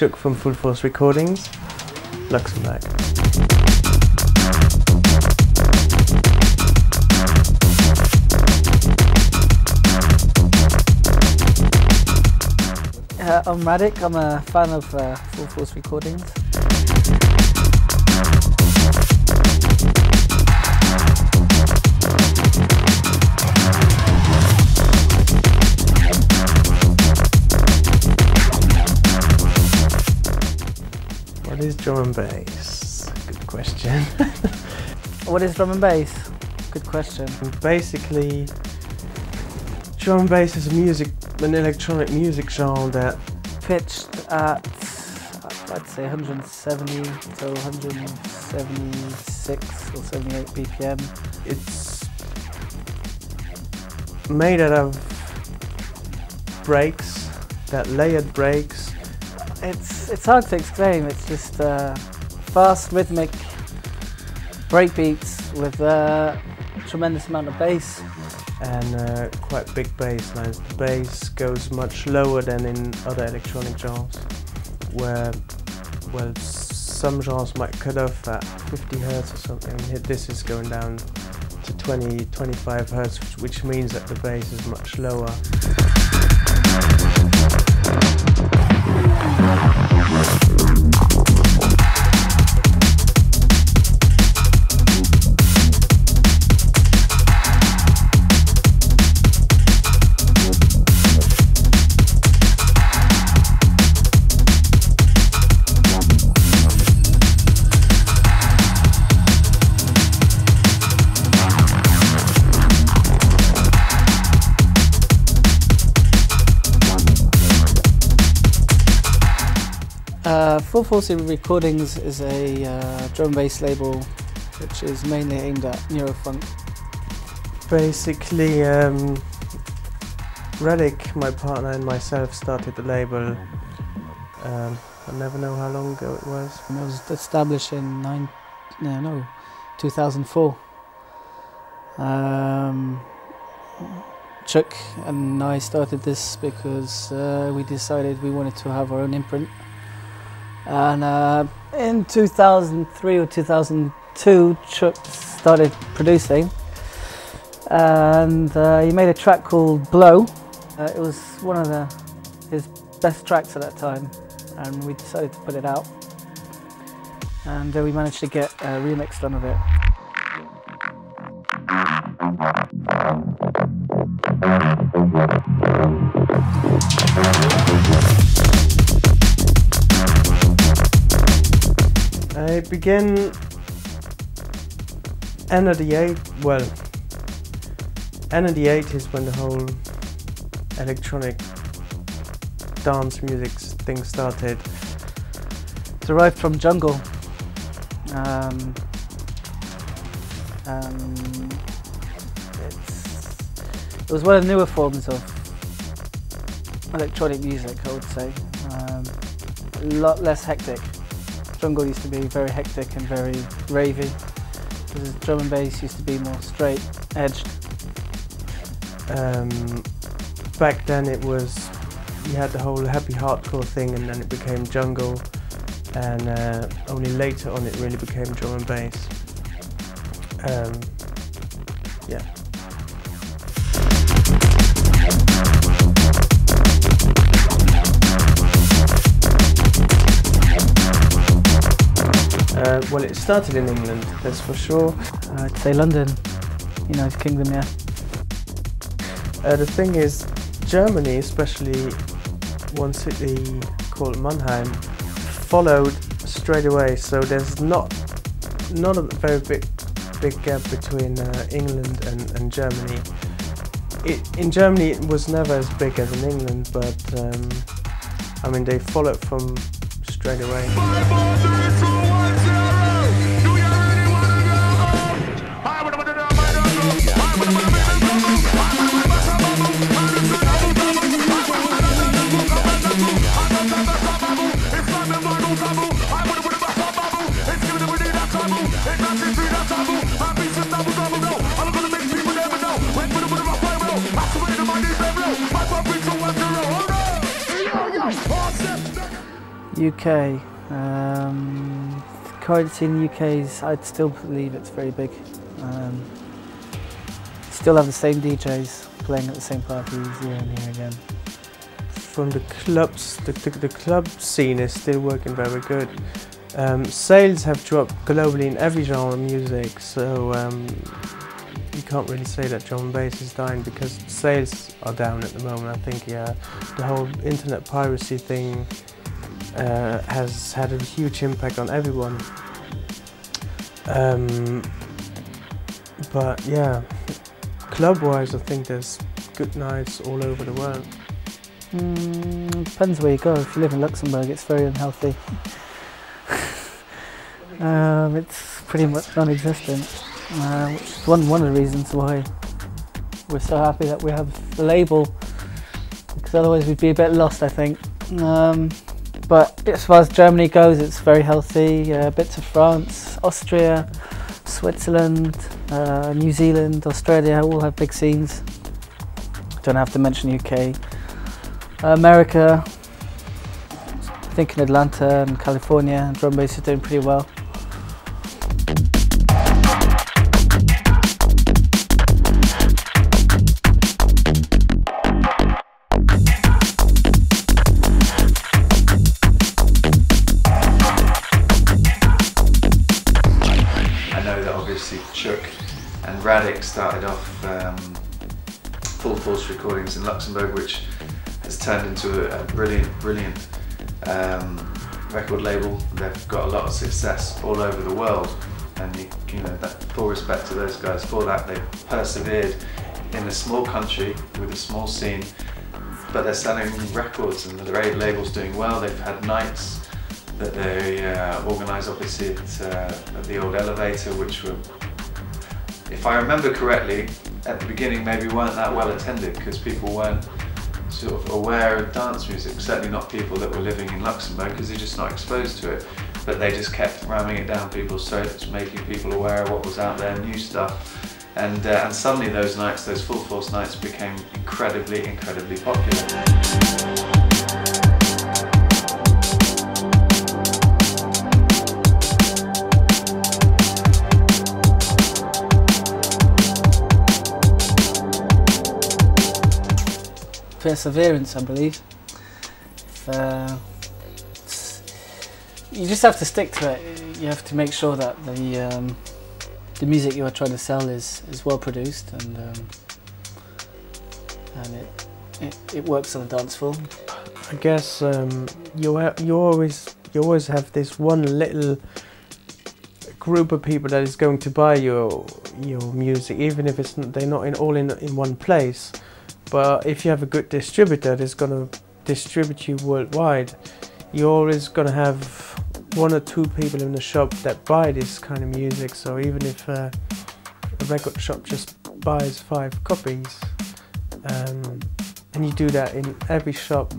Shook from Full Force Recordings, Luxembourg. I'm Radic, I'm a fan of Full Force Recordings. What is drum and bass? Good question. What is drum and bass? Good question. Basically, drum and bass is an electronic music genre that Pitched at, I'd say 170 to 176 or 78 BPM. it's made out of breaks, that layered breaks. It's hard to explain. It's just fast, rhythmic breakbeats with a tremendous amount of bass. And quite big bass lines. The bass goes much lower than in other electronic genres, where, well, some genres might cut off at 50 Hertz or something. This is going down to 20-25 Hertz, which means that the bass is much lower. Full Force Recordings is a drum and bass label which is mainly aimed at Neurofunk. Basically, Radic, my partner, and myself started the label. I never know how long ago it was. It was established in 2004. Chuck and I started this because we decided we wanted to have our own imprint. And in 2003 or 2002, Chuck started producing, and he made a track called Blow. It was one of his best tracks at that time, and we decided to put it out. And we managed to get a remix done of it. It began end of the 80s when the whole electronic dance music thing started. Derived from jungle. It was one of the newer forms of electronic music, I would say. A lot less hectic. Jungle used to be very hectic and very ravey. Whereas drum and bass used to be more straight edged. Back then you had the whole happy hardcore thing, and then it became jungle, and only later on it really became drum and bass. Yeah. Well, it started in England, that's for sure. I'd say London, United Kingdom, yeah. The thing is, Germany, especially one city called Mannheim, followed straight away. So there's not a very big gap between England and Germany. In Germany, it was never as big as in England, but I mean, they followed from straight away. UK. Current scene in the UK is, I'd still believe it's very big. Still have the same DJs playing at the same parties year and year again. From the clubs, the club scene is still working very good. Sales have dropped globally in every genre of music, so you can't really say that drum and bass is dying because sales are down at the moment. I think, yeah, the whole internet piracy thing has had a huge impact on everyone. But yeah, club-wise, I think there's good nights all over the world. Depends where you go. If you live in Luxembourg, it's very unhealthy. It's pretty much non-existent, which is one of the reasons why we're so happy that we have the label, because otherwise we'd be a bit lost, I think. But as far as Germany goes, it's very healthy. Bits of France, Austria, Switzerland, New Zealand, Australia all have big scenes. Don't have to mention UK. America, I think in Atlanta and California, drum bass is doing pretty well. I know that obviously Chuck and Radic started off Full Force Recordings in Luxembourg, which has turned into a brilliant record label. They've got a lot of success all over the world, and you know, that full respect to those guys for that. They persevered in a small country with a small scene, but they're selling records and the label's doing well. They've had nights that they organise obviously at the old Elevator, which were, if I remember correctly, at the beginning maybe weren't that well attended because people weren't sort of aware of dance music, certainly not people that were living in Luxembourg because they're just not exposed to it, but they just kept ramming it down people's throats, making people aware of what was out there, new stuff, and suddenly those nights, those Full Force nights, became incredibly popular. Perseverance, I believe. You just have to stick to it. You have to make sure that the music you are trying to sell is well produced and it works on the dance floor. I guess you always have this one little group of people that is going to buy your music, even if they're not all in one place. But if you have a good distributor that's going to distribute you worldwide, you're always going to have one or two people in the shop that buy this kind of music. So even if a record shop just buys 5 copies, and you do that in every shop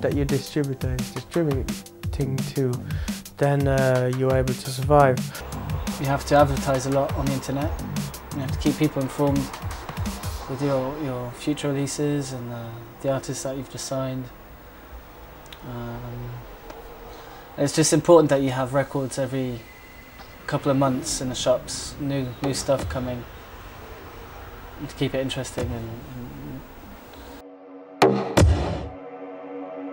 that your distributor is distributing to, then you're able to survive. You have to advertise a lot on the internet. You have to keep people informed with your future releases and the artists that you've just signed. It's just important that you have records every couple of months in the shops, new stuff coming, to keep it interesting and